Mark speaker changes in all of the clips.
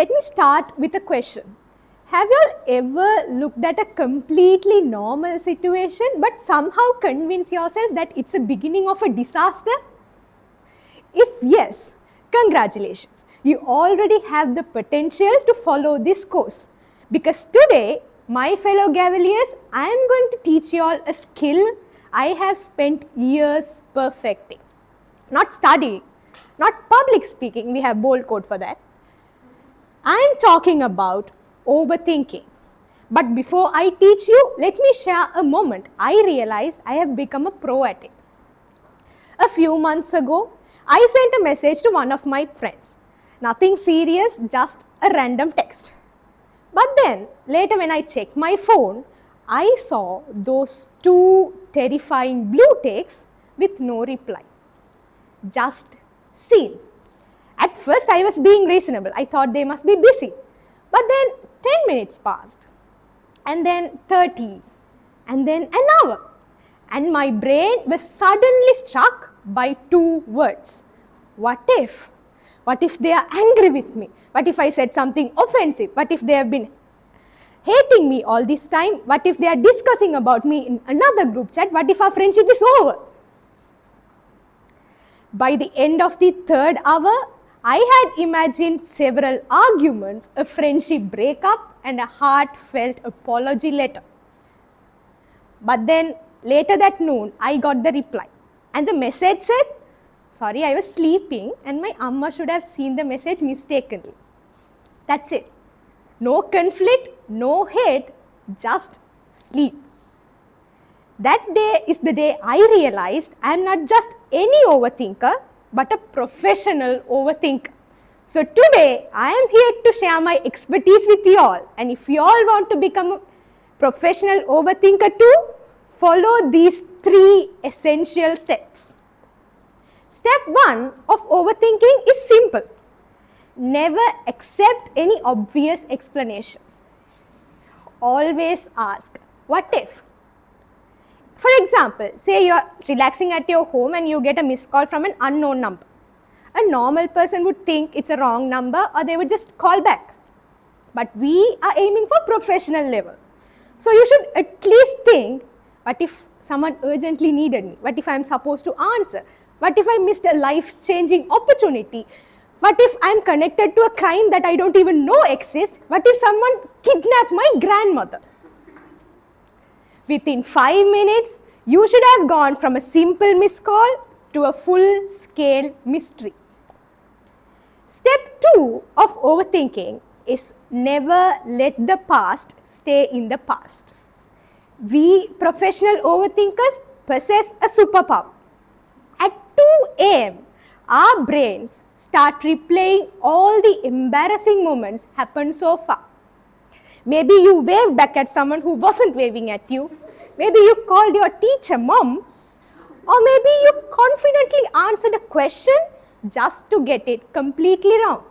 Speaker 1: Let me start with a question. Have you all ever looked at a completely normal situation but somehow convinced yourself that it's a beginning of a disaster? If yes, congratulations. You already have the potential to follow this course. Because today, my fellow Gavaliers, I am going to teach you all a skill I have spent years perfecting. Not studying, not public speaking, we have bold code for that. I am talking about overthinking. But before I teach you, let me share a moment I realized I have become a pro at it. A few months ago, I sent a message to one of my friends. Nothing serious, just a random text. But then, later when I checked my phone, I saw those two terrifying blue ticks with no reply. Just seen. At first, I was being reasonable. I thought they must be busy. But then 10 minutes passed, and then 30, and then an hour. And my brain was suddenly struck by two words. What if? What if they are angry with me? What if I said something offensive? What if they have been hating me all this time? What if they are discussing about me in another group chat? What if our friendship is over? By the end of the third hour, I had imagined several arguments, a friendship breakup, and a heartfelt apology letter. But then, later that noon, I got the reply. And the message said, sorry, I was sleeping and my amma should have seen the message mistakenly. That's it. No conflict, no hate, just sleep. That day is the day I realized I am not just any overthinker, but a professional overthinker. So today, I am here to share my expertise with you all. And if you all want to become a professional overthinker too, follow these 3 essential steps. Step 1 of overthinking is simple. Never accept any obvious explanation. Always ask, what if? For example, say you are relaxing at your home and you get a missed call from an unknown number. A normal person would think it's a wrong number or they would just call back. But we are aiming for professional level. So you should at least think, what if someone urgently needed me? What if I am supposed to answer? What if I missed a life-changing opportunity? What if I am connected to a crime that I don't even know exists? What if someone kidnapped my grandmother? Within 5 minutes, you should have gone from a simple missed call to a full-scale mystery. Step 2 of overthinking is never let the past stay in the past. We professional overthinkers possess a superpower. At 2 a.m., our brains start replaying all the embarrassing moments happened so far. Maybe you waved back at someone who wasn't waving at you. Maybe you called your teacher mom. Or maybe you confidently answered a question just to get it completely wrong.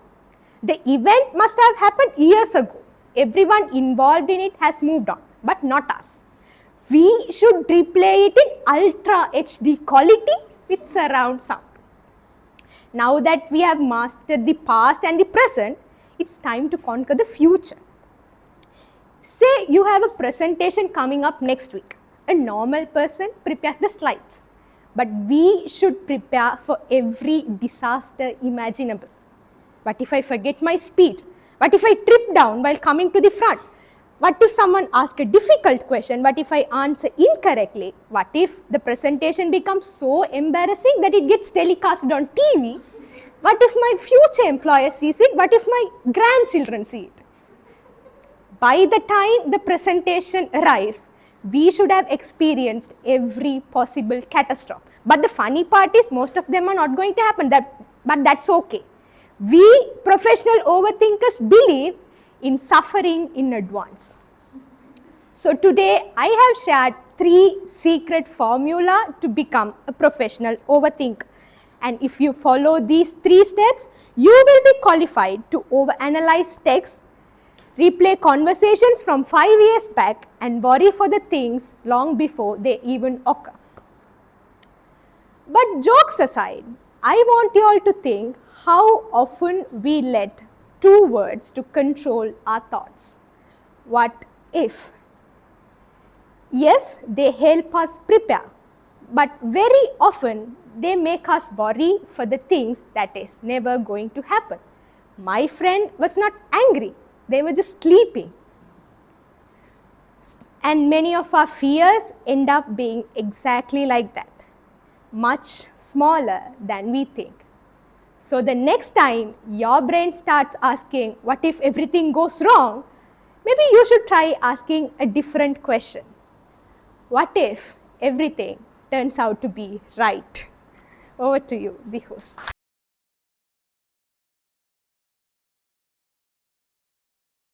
Speaker 1: The event must have happened years ago. Everyone involved in it has moved on, but not us. We should replay it in Ultra HD quality with surround sound. Now that we have mastered the past and the present, it's time to conquer the future. Say you have a presentation coming up next week. A normal person prepares the slides, but we should prepare for every disaster imaginable. What if I forget my speech? What if I trip down while coming to the front? What if someone asks a difficult question? What if I answer incorrectly? What if the presentation becomes so embarrassing that it gets telecast on TV? What if my future employer sees it? What if my grandchildren see it? By the time the presentation arrives, we should have experienced every possible catastrophe. But the funny part is most of them are not going to happen, but that's okay. We professional overthinkers believe in suffering in advance. So today I have shared 3 secret formula to become a professional overthinker. And if you follow these 3 steps, you will be qualified to overanalyze texts, replay conversations from 5 years back, and worry for the things long before they even occur. But jokes aside, I want you all to think how often we let two words to control our thoughts. What if? Yes, they help us prepare, but very often they make us worry for the things that is never going to happen. My friend was not angry, they were just sleeping. And many of our fears end up being exactly like that, much smaller than we think. So the next time your brain starts asking, what if everything goes wrong? Maybe you should try asking a different question. What if everything turns out to be right? Over to you, the host.